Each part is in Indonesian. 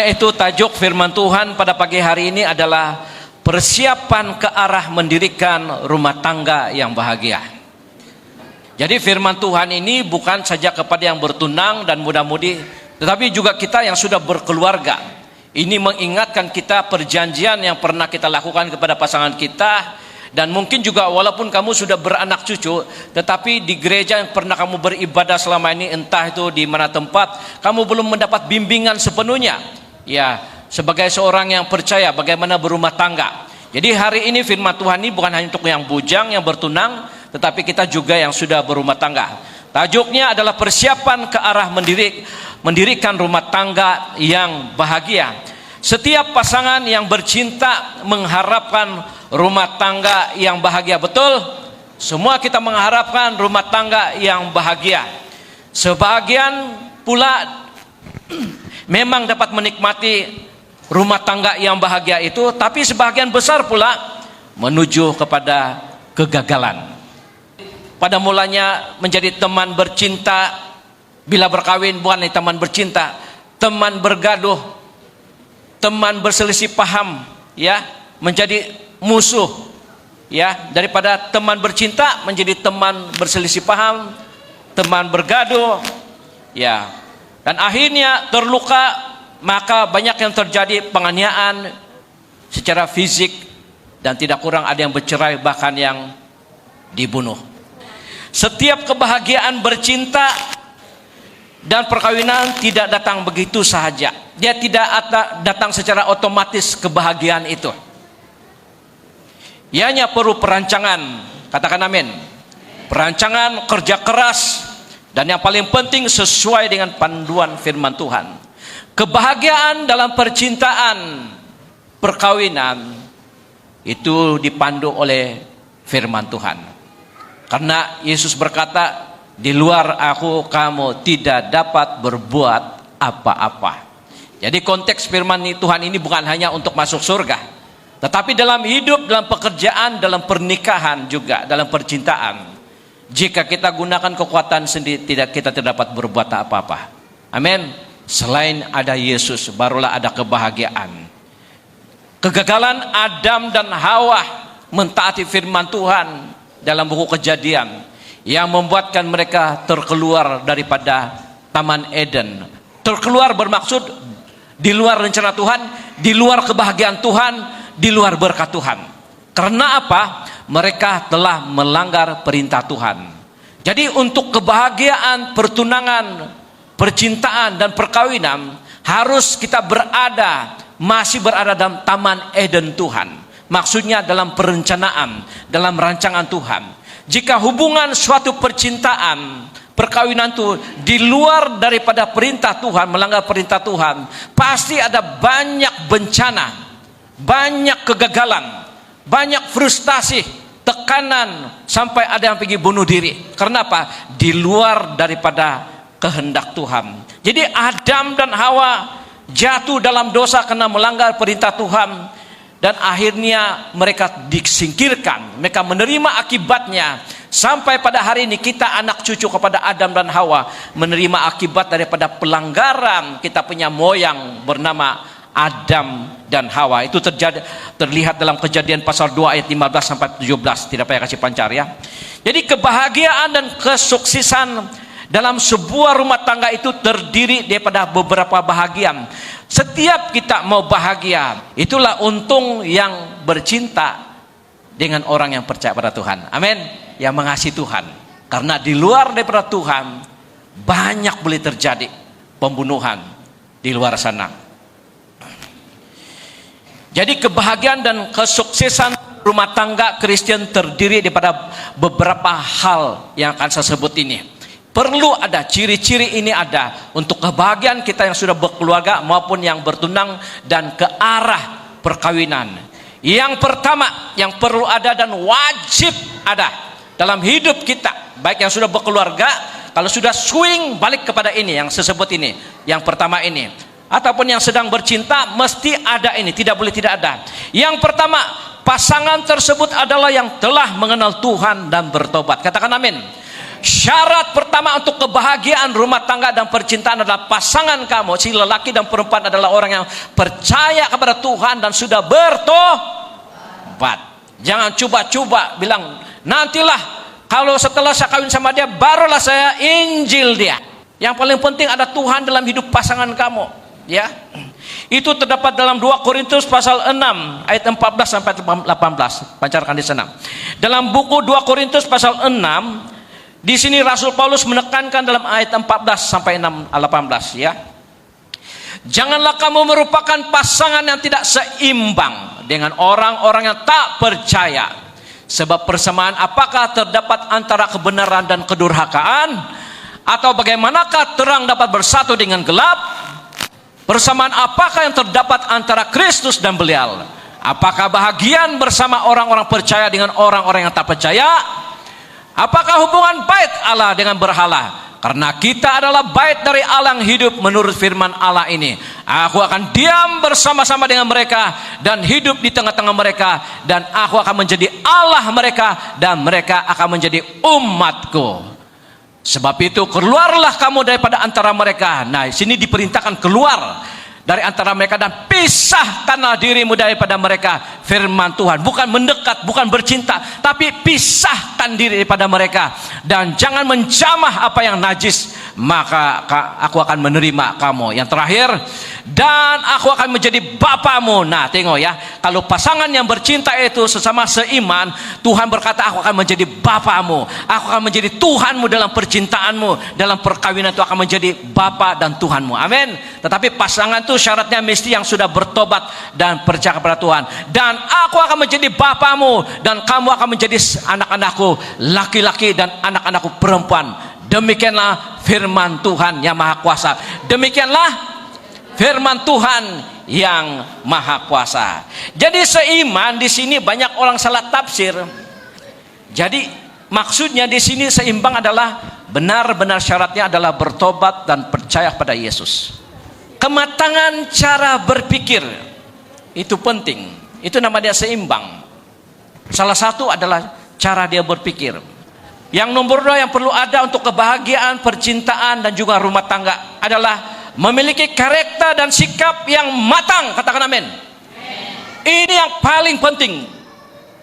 karena itu tajuk firman Tuhan pada pagi hari ini adalah persiapan ke arah mendirikan rumah tangga yang bahagia. Jadi firman Tuhan ini bukan saja kepada yang bertunang dan muda-mudi, tetapi juga kita yang sudah berkeluarga. Ini mengingatkan kita perjanjian yang pernah kita lakukan kepada pasangan kita. Dan mungkin juga walaupun kamu sudah beranak cucu, tetapi di gereja yang pernah kamu beribadah selama ini, entah itu di mana tempat, kamu belum mendapat bimbingan sepenuhnya. Ya, sebagai seorang yang percaya bagaimana berumah tangga. Jadi hari ini firman Tuhan ini bukan hanya untuk yang bujang, yang bertunang, tetapi kita juga yang sudah berumah tangga. Tajuknya adalah persiapan ke arah mendirikan rumah tangga yang bahagia. Setiap pasangan yang bercinta mengharapkan rumah tangga yang bahagia, betul? Semua kita mengharapkan rumah tangga yang bahagia. Sebagian pula memang dapat menikmati rumah tangga yang bahagia itu, tapi sebagian besar pula menuju kepada kegagalan. Pada mulanya menjadi teman bercinta, bila berkawin bukan teman bercinta, teman bergaduh, teman berselisih paham, ya, menjadi musuh, ya, daripada teman bercinta menjadi teman berselisih paham, teman bergaduh, ya, dan akhirnya terluka. Maka banyak yang terjadi penganiayaan secara fisik, dan tidak kurang ada yang bercerai, bahkan yang dibunuh. Setiap kebahagiaan bercinta dan perkawinan tidak datang begitu saja. Dia tidak datang secara otomatis kebahagiaan itu. Ianya perlu perancangan, katakan amin. Perancangan, kerja keras, dan yang paling penting sesuai dengan panduan firman Tuhan. Kebahagiaan dalam percintaan, perkawinan itu dipandu oleh firman Tuhan. Karena Yesus berkata, di luar aku kamu tidak dapat berbuat apa-apa. Jadi konteks firman Tuhan ini bukan hanya untuk masuk surga, tetapi dalam hidup, dalam pekerjaan, dalam pernikahan juga, dalam percintaan. Jika kita gunakan kekuatan sendiri, kita tidak dapat berbuat apa-apa. Amin. Selain ada Yesus, barulah ada kebahagiaan. Kegagalan Adam dan Hawa mentaati firman Tuhan dalam buku Kejadian yang membuatkan mereka terkeluar daripada Taman Eden. Terkeluar bermaksud di luar rencana Tuhan, di luar kebahagiaan Tuhan, di luar berkat Tuhan. Karena apa? Mereka telah melanggar perintah Tuhan. Jadi untuk kebahagiaan pertunangan, percintaan dan perkawinan harus kita masih berada dalam Taman Eden Tuhan. Maksudnya dalam perencanaan, dalam rancangan Tuhan. Jika hubungan suatu percintaan, perkawinan itu di luar daripada perintah Tuhan, melanggar perintah Tuhan, pasti ada banyak bencana, banyak kegagalan, banyak frustasi, tekanan, sampai ada yang pergi bunuh diri. Karena apa? Di luar daripada kehendak Tuhan. Jadi Adam dan Hawa jatuh dalam dosa karena melanggar perintah Tuhan, dan akhirnya mereka disingkirkan, mereka menerima akibatnya. Sampai pada hari ini kita anak cucu kepada Adam dan Hawa menerima akibat daripada pelanggaran kita punya moyang bernama Adam dan Hawa. Itu terlihat dalam Kejadian pasal 2 ayat 15 sampai 17. Tidak payah kasih pancar ya. Jadi kebahagiaan dan kesuksesan dalam sebuah rumah tangga itu terdiri daripada beberapa bahagian. Setiap kita mau bahagia, itulah untung yang bercinta dengan orang yang percaya pada Tuhan. Amin. Yang mengasihi Tuhan. Karena di luar daripada Tuhan banyak boleh terjadi pembunuhan di luar sana. Jadi kebahagiaan dan kesuksesan rumah tangga Kristen terdiri daripada beberapa hal yang akan saya sebut ini. Perlu ada ciri-ciri ini ada untuk kebahagiaan kita yang sudah berkeluarga maupun yang bertunang dan ke arah perkawinan. Yang pertama yang perlu ada dan wajib ada dalam hidup kita, baik yang sudah berkeluarga, kalau sudah swing balik kepada ini yang saya sebut ini, yang pertama ini, ataupun yang sedang bercinta, mesti ada ini, tidak boleh tidak ada. Yang pertama, pasangan tersebut adalah yang telah mengenal Tuhan dan bertobat. Katakan amin. Syarat pertama untuk kebahagiaan rumah tangga dan percintaan adalah pasangan kamu, si lelaki dan perempuan, adalah orang yang percaya kepada Tuhan dan sudah bertobat. Jangan coba-coba bilang, nantilah kalau setelah saya kawin sama dia barulah saya injil dia. Yang paling penting ada Tuhan dalam hidup pasangan kamu, ya. Itu terdapat dalam 2 Korintus pasal 6 ayat 14 sampai 18. Pancarkan di sana. Dalam buku 2 Korintus pasal 6, di sini Rasul Paulus menekankan dalam ayat 14 sampai 18, ya. Janganlah kamu merupakan pasangan yang tidak seimbang dengan orang-orang yang tak percaya. Sebab persamaan apakah terdapat antara kebenaran dan kedurhakaan? Atau bagaimanakah terang dapat bersatu dengan gelap? Persamaan apakah yang terdapat antara Kristus dan Belial? Apakah bahagian bersama orang-orang percaya dengan orang-orang yang tak percaya? Apakah hubungan bait Allah dengan berhala? Karena kita adalah bait dari Allah yang hidup menurut firman Allah ini. Aku akan diam bersama-sama dengan mereka dan hidup di tengah-tengah mereka, dan aku akan menjadi Allah mereka dan mereka akan menjadi umatku. Sebab itu keluarlah kamu daripada antara mereka. Nah, sini diperintahkan keluar dari antara mereka dan pisahkanlah dirimu daripada mereka. Firman Tuhan, bukan mendekat, bukan bercinta, tapi pisahkan diri daripada mereka, dan jangan menjamah apa yang najis, maka aku akan menerima kamu. Yang terakhir, dan aku akan menjadi bapamu. Nah, tengok ya, kalau pasangan yang bercinta itu sesama seiman, Tuhan berkata, aku akan menjadi bapamu, aku akan menjadi Tuhanmu dalam percintaanmu, dalam perkawinan itu akan menjadi bapa dan Tuhanmu. Amin. Tetapi pasangan itu syaratnya mesti yang sudah bertobat dan percaya kepada Tuhan. Dan aku akan menjadi bapamu, dan kamu akan menjadi anak-anakku laki-laki dan anak-anakku perempuan. Demikianlah firman Tuhan yang Maha Kuasa. Demikianlah firman Tuhan yang Maha Kuasa. Jadi seiman di sini banyak orang salah tafsir. Jadi maksudnya di sini seimbang adalah benar-benar syaratnya adalah bertobat dan percaya pada Yesus. Kematangan cara berpikir itu penting. Itu nama dia seimbang. Salah satu adalah cara dia berpikir. Yang nomor 2 yang perlu ada untuk kebahagiaan, percintaan dan juga rumah tangga adalah memiliki karakter dan sikap yang matang. Katakan amin. Ini yang paling penting.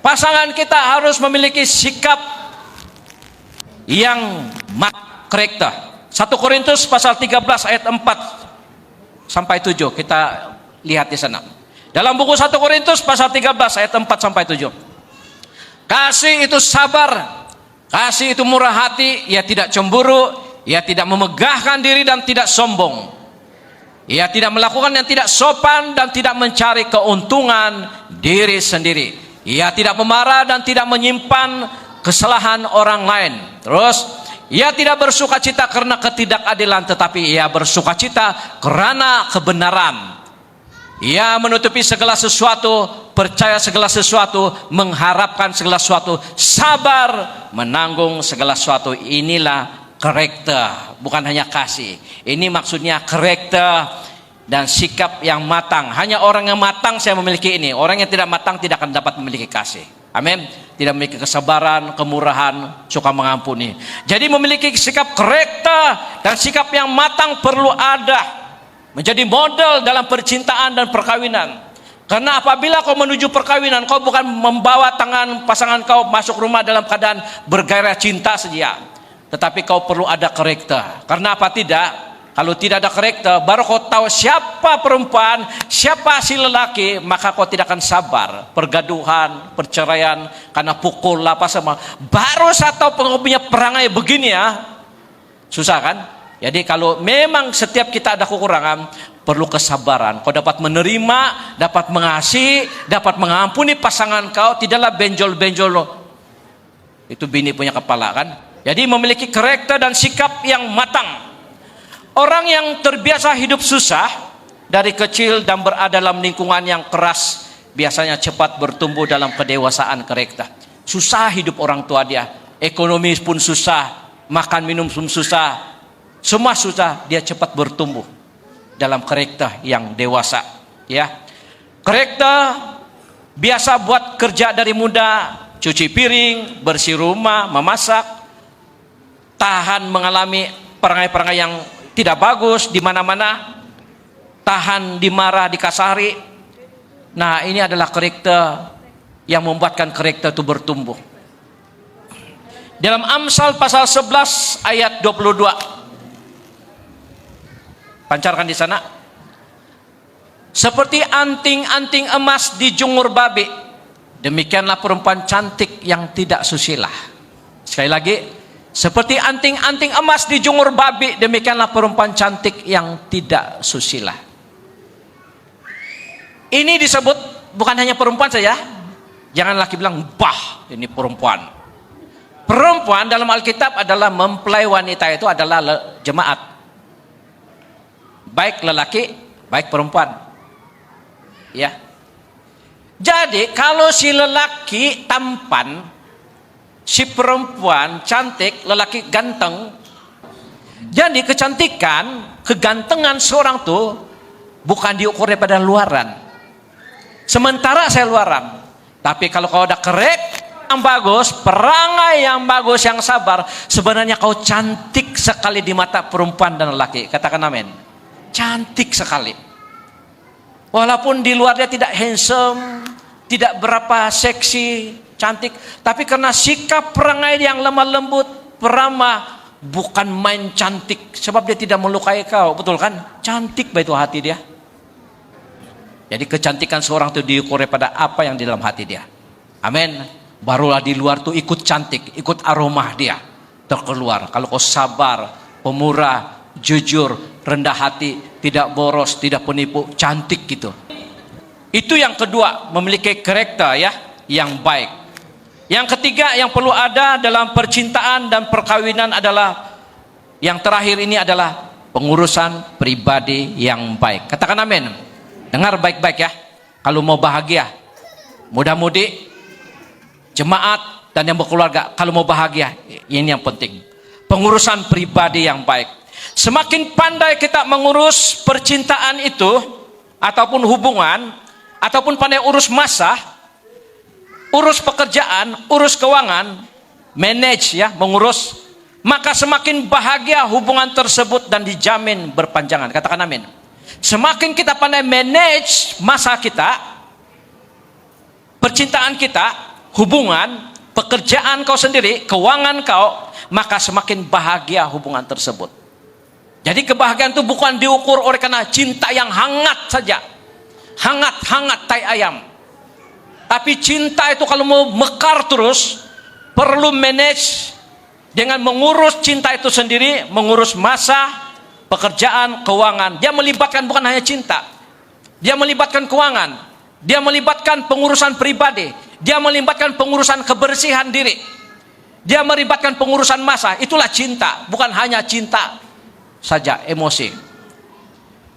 Pasangan kita harus memiliki sikap yang karakter. 1 Korintus pasal 13 ayat 4 sampai 7 kita lihat di sana. Dalam buku 1 Korintus pasal 13 ayat 4 sampai 7. Kasih itu sabar, kasih itu murah hati, ia tidak cemburu, ia tidak memegahkan diri dan tidak sombong. Ia tidak melakukan yang tidak sopan dan tidak mencari keuntungan diri sendiri. Ia tidak memarah dan tidak menyimpan kesalahan orang lain. Terus, ia tidak bersukacita karena ketidakadilan, tetapi ia bersukacita karena kebenaran. Ia menutupi segala sesuatu, percaya segala sesuatu, mengharapkan segala sesuatu, sabar menanggung segala sesuatu. Inilah karakter, bukan hanya kasih. Ini maksudnya karakter dan sikap yang matang. Hanya orang yang matang saya memiliki ini. Orang yang tidak matang tidak akan dapat memiliki kasih. Amin. Tidak memiliki kesabaran, kemurahan, suka mengampuni. Jadi memiliki sikap karakter dan sikap yang matang perlu ada. Menjadi model dalam percintaan dan perkawinan. Karena apabila kau menuju perkawinan, kau bukan membawa tangan pasangan kau masuk rumah dalam keadaan bergairah cinta saja, tetapi kau perlu ada karakter. Karena apa tidak? Kalau tidak ada karakter, baru kau tahu siapa perempuan, siapa si lelaki, maka kau tidak akan sabar. Pergaduhan, perceraian, karena pukul apa sama. Baru saya tahu kau punya perangai begini ya, susah kan? Jadi kalau memang setiap kita ada kekurangan, perlu kesabaran. Kau dapat menerima, dapat mengasihi, dapat mengampuni pasangan kau, tidaklah benjol-benjol. Itu bini punya kepala kan. Jadi memiliki karakter dan sikap yang matang. Orang yang terbiasa hidup susah dari kecil dan berada dalam lingkungan yang keras, biasanya cepat bertumbuh dalam kedewasaan karakter. Susah hidup orang tua dia, ekonomi pun susah, makan minum pun susah. Semua susah, dia cepat bertumbuh dalam karakter yang dewasa, ya. Karakter biasa buat kerja dari muda, cuci piring, bersih rumah, memasak. tahan mengalami perangai-perangai yang tidak bagus di mana-mana, tahan dimarah, dikasari. Nah, ini adalah karakter yang membuatkan karakter itu bertumbuh. Dalam Amsal pasal 11 ayat 22. Pancarkan di sana. Seperti anting-anting emas dijungur babi, demikianlah perempuan cantik yang tidak susila. Sekali lagi, seperti anting-anting emas dijungur babi, demikianlah perempuan cantik yang tidak susila. Ini disebut bukan hanya perempuan saja. Jangan laki bilang, bah, ini perempuan. Perempuan dalam Alkitab adalah mempelai wanita, itu adalah jemaat. Baik lelaki, baik perempuan. Ya. Jadi kalau si lelaki tampan, si perempuan cantik, lelaki ganteng. Jadi kecantikan, kegantengan seorang tuh bukan diukur daripada luaran. Sementara saya luaran. Tapi kalau kau ada yang bagus, perangai yang bagus, yang sabar, sebenarnya kau cantik sekali di mata perempuan dan lelaki. Katakan amin. Cantik sekali. Walaupun di luar dia tidak handsome, tidak berapa seksi, cantik, tapi karena sikap perangai yang lemah lembut, peramah, bukan main cantik, sebab dia tidak melukai kau, betul kan? Cantik begitu hati dia. Jadi kecantikan seorang itu diukur pada apa yang di dalam hati dia. Amin. Barulah di luar tuh ikut cantik, ikut aroma dia terkeluar. Kalau kau sabar, pemurah, jujur, rendah hati, tidak boros, tidak penipu, cantik gitu. Itu yang kedua, memiliki karakter ya yang baik. Yang ketiga yang perlu ada dalam percintaan dan perkawinan adalah, yang terakhir ini adalah pengurusan pribadi yang baik. Katakan amin. Dengar baik-baik ya. Kalau mau bahagia, muda-mudi, jemaat dan yang berkeluarga, kalau mau bahagia, ini yang penting. Pengurusan pribadi yang baik. Semakin pandai kita mengurus percintaan itu, ataupun hubungan, ataupun pandai urus masa, urus pekerjaan, urus keuangan, manage ya, mengurus, maka semakin bahagia hubungan tersebut dan dijamin berpanjangan. Katakan amin. Semakin kita pandai manage masa kita, percintaan kita, hubungan, pekerjaan kau sendiri, keuangan kau, maka semakin bahagia hubungan tersebut. Jadi kebahagiaan itu bukan diukur oleh karena cinta yang hangat saja. Hangat-hangat tai ayam. Tapi cinta itu kalau mau mekar terus, perlu manage dengan mengurus cinta itu sendiri, mengurus masa, pekerjaan, keuangan. Dia melibatkan bukan hanya cinta. Dia melibatkan keuangan. Dia melibatkan pengurusan pribadi. Dia melibatkan pengurusan kebersihan diri. Dia melibatkan pengurusan masa. Itulah cinta, bukan hanya cinta saja, emosi.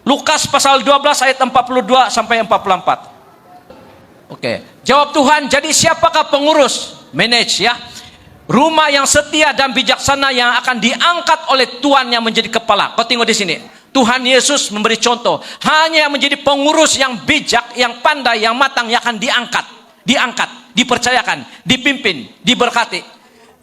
Lukas pasal 12 ayat 42 sampai 44. Oke. Jawab Tuhan, jadi siapakah pengurus, manage ya, rumah yang setia dan bijaksana yang akan diangkat oleh Tuhan yang menjadi kepala. Kau tengok di sini. Tuhan Yesus memberi contoh. Hanya yang menjadi pengurus yang bijak, yang pandai, yang matang yang akan diangkat, dipercayakan, dipimpin, diberkati.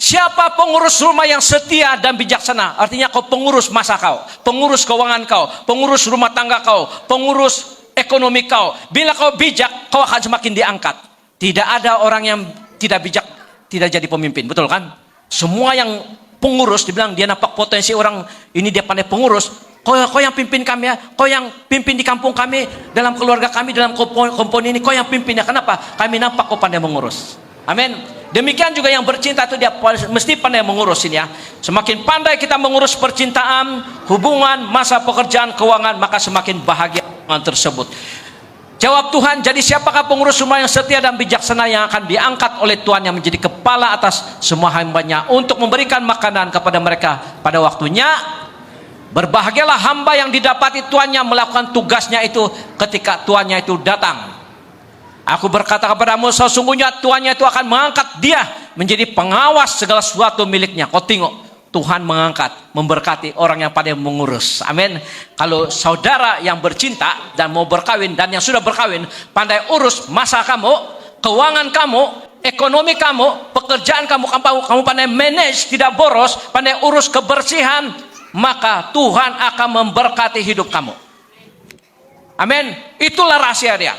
Siapa pengurus rumah yang setia dan bijaksana? Artinya kau pengurus masa kau, pengurus keuangan kau, pengurus rumah tangga kau, pengurus ekonomi kau. Bila kau bijak, kau akan semakin diangkat. Tidak ada orang yang tidak bijak tidak jadi pemimpin, betul kan? Semua yang pengurus dibilang dia nampak potensi orang ini, dia pandai pengurus. Kau yang pimpin kami ya, kau yang pimpin di kampung kami, dalam keluarga kami, dalam kompon ini, kau yang pimpin ya. Kenapa? Kami nampak kau pandai mengurus. Amin. Demikian juga yang bercinta itu dia mesti pandai mengurus ini ya. Semakin pandai kita mengurus percintaan, hubungan, masa pekerjaan, keuangan, maka semakin bahagia hubungan tersebut. Jawab Tuhan, jadi siapakah pengurus rumah yang setia dan bijaksana yang akan diangkat oleh Tuhan yang menjadi kepala atas semua hamba-Nya untuk memberikan makanan kepada mereka pada waktunya. Berbahagialah hamba yang didapati tuannya melakukan tugasnya itu ketika tuannya itu datang. Aku berkata kepadamu, sesungguhnya tuannya itu akan mengangkat dia menjadi pengawas segala sesuatu miliknya. Kau tengok, Tuhan mengangkat, memberkati orang yang pandai mengurus. Amin. Kalau saudara yang bercinta dan mau berkawin dan yang sudah berkawin, pandai urus masa kamu, keuangan kamu, ekonomi kamu, pekerjaan kamu pandai manage, tidak boros, pandai urus kebersihan, maka Tuhan akan memberkati hidup kamu. Amin. Itulah rahasia dia.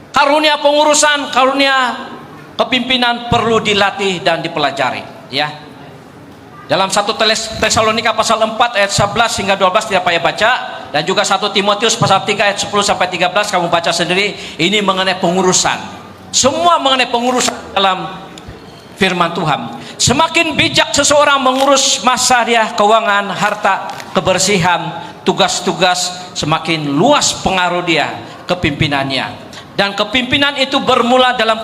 Karunia pengurusan, karunia kepimpinan perlu dilatih dan dipelajari, ya. Dalam 1 Tesalonika pasal 4 ayat 11 hingga 12 tidak payah baca, dan juga 1 Timotius pasal 3 ayat 10 sampai 13 kamu baca sendiri. Ini mengenai pengurusan. Semua mengenai pengurusan dalam firman Tuhan. Semakin bijak seseorang mengurus masa dia, keuangan, harta, kebersihan, tugas-tugas, semakin luas pengaruh dia kepimpinannya. Dan kepimpinan itu bermula dalam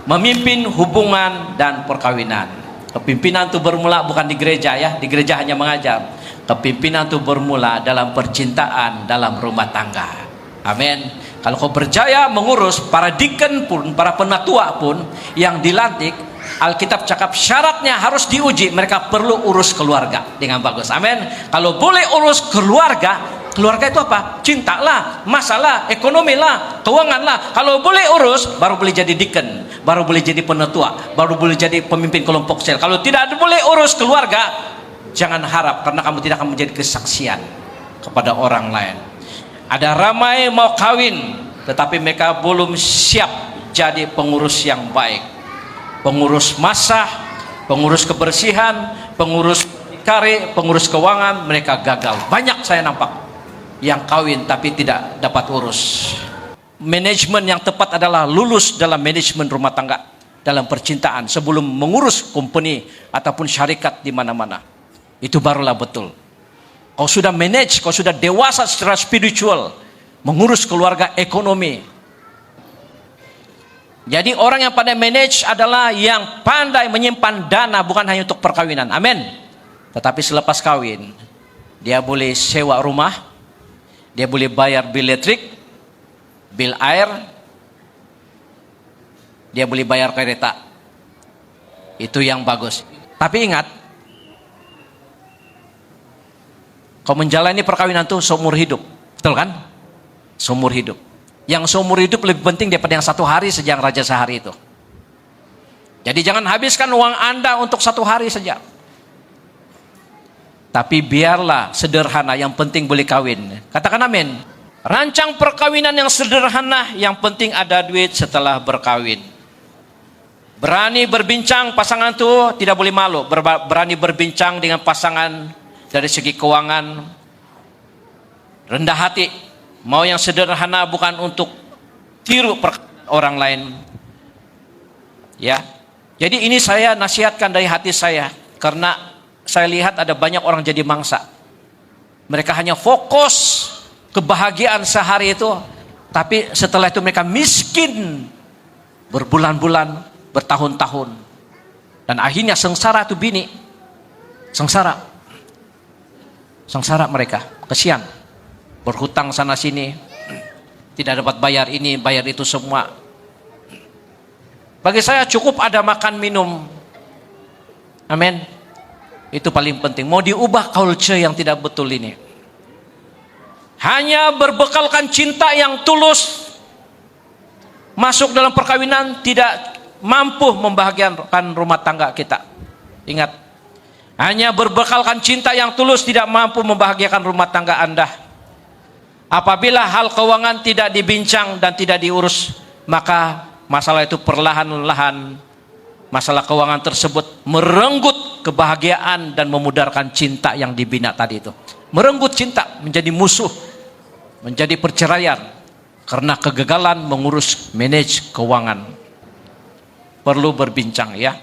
memimpin hubungan dan perkawinan. Kepimpinan itu bermula bukan di gereja, ya. Di gereja hanya mengajar. Kepimpinan itu bermula dalam percintaan dalam rumah tangga. Amin. Kalau kau berjaya mengurus, para deacon pun, para penatua pun yang dilantik, Alkitab cakap syaratnya harus diuji, mereka perlu urus keluarga dengan bagus. Amin. Kalau boleh urus keluarga, keluarga itu apa? Cinta lah, masalah, ekonomi lah, keuangan lah. Kalau boleh urus, baru boleh jadi deacon, baru boleh jadi penatua, baru boleh jadi pemimpin kelompok sel. Kalau tidak boleh urus keluarga, jangan harap, karena kamu tidak akan menjadi kesaksian kepada orang lain. Ada ramai mau kawin, tetapi mereka belum siap jadi pengurus yang baik. Pengurus masa, pengurus kebersihan, pengurus kare, pengurus keuangan, mereka gagal. Banyak saya nampak yang kawin tapi tidak dapat urus. Manajemen yang tepat adalah lulus dalam manajemen rumah tangga, dalam percintaan, sebelum mengurus company ataupun syarikat di mana-mana. Itu barulah betul. Kau sudah manage, kau sudah dewasa secara spiritual, mengurus keluarga, ekonomi. Jadi orang yang pandai manage adalah yang pandai menyimpan dana, bukan hanya untuk perkawinan. Amin. Tetapi selepas kawin, dia boleh sewa rumah, dia boleh bayar bil listrik, bil air, dia boleh bayar kereta. Itu yang bagus. Tapi ingat, kau menjalani perkawinan itu seumur hidup. Betul kan? Seumur hidup. Yang seumur hidup lebih penting daripada yang 1 hari saja, yang raja sehari itu. Jadi jangan habiskan uang Anda untuk 1 hari saja. Tapi biarlah sederhana, yang penting boleh kawin. Katakan amin. Rancang perkawinan yang sederhana, yang penting ada duit setelah berkawin. Berani berbincang, pasangan itu tidak boleh malu. Berani berbincang dengan pasangan dari segi keuangan. Rendah hati. Mau yang sederhana, bukan untuk tiru orang lain. Ya. Jadi ini saya nasihatkan dari hati saya, karena saya lihat ada banyak orang jadi mangsa. Mereka hanya fokus kebahagiaan sehari itu, tapi setelah itu mereka miskin berbulan-bulan, bertahun-tahun. Dan akhirnya sengsara tuh bini. Sengsara mereka, kesian. Berhutang sana sini, tidak dapat bayar ini, bayar itu semua. Bagi saya cukup ada makan minum. Amin. Itu paling penting. Mau diubah culture yang tidak betul ini. Hanya berbekalkan cinta yang tulus masuk dalam perkawinan tidak mampu membahagiakan rumah tangga kita. Ingat, hanya berbekalkan cinta yang tulus tidak mampu membahagiakan rumah tangga Anda. Apabila hal keuangan tidak dibincang dan tidak diurus, maka masalah itu perlahan-lahan, masalah keuangan tersebut merenggut kebahagiaan dan memudarkan cinta yang dibina tadi itu. Merenggut cinta menjadi musuh, menjadi perceraian karena kegagalan mengurus manage keuangan. Perlu berbincang, ya.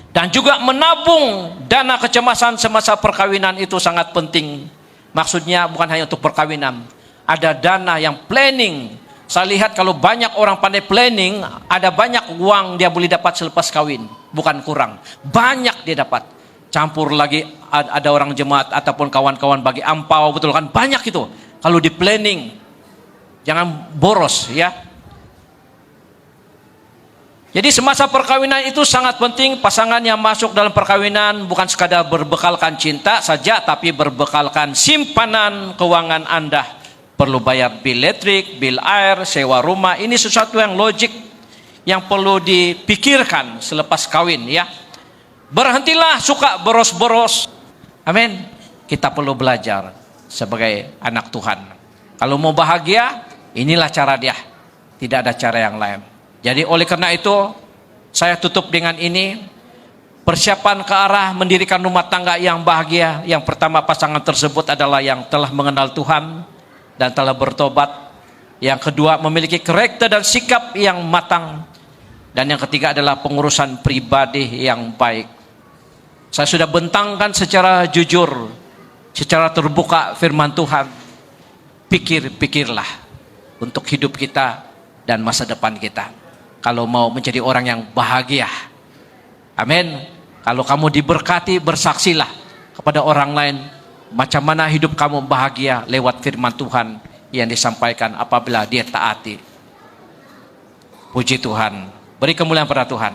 Dan juga menabung dana kecemasan semasa perkawinan itu sangat penting. Maksudnya bukan hanya untuk perkawinan, ada dana yang planning. Saya lihat kalau banyak orang pandai planning, ada banyak uang dia boleh dapat selepas kawin, bukan kurang. Banyak dia dapat. Campur lagi ada orang jemaat ataupun kawan-kawan bagi ampau, betul kan? Banyak itu. Kalau di planning, jangan boros, ya. Jadi semasa perkawinan itu sangat penting. Pasangan yang masuk dalam perkawinan bukan sekadar berbekalkan cinta saja, tapi berbekalkan simpanan keuangan Anda perlu bayar bil listrik, bil air, sewa rumah. Ini sesuatu yang logik yang perlu dipikirkan selepas kawin ya. Berhentilah suka boros-boros. Amin. Kita perlu belajar sebagai anak Tuhan. Kalau mau bahagia, inilah cara dia. Tidak ada cara yang lain. Jadi oleh karena itu, saya tutup dengan ini. Persiapan ke arah mendirikan rumah tangga yang bahagia. Yang pertama, pasangan tersebut adalah yang telah mengenal Tuhan dan telah bertobat. Yang kedua, memiliki karakter dan sikap yang matang. Dan yang ketiga adalah pengurusan pribadi yang baik. Saya sudah bentangkan secara jujur, secara terbuka firman Tuhan. Pikir-pikirlah untuk hidup kita dan masa depan kita. Kalau mau menjadi orang yang bahagia. Amin. Kalau kamu diberkati, bersaksilah kepada orang lain macam mana hidup kamu bahagia lewat firman Tuhan yang disampaikan apabila dia taati. Puji Tuhan. Beri kemuliaan pada Tuhan.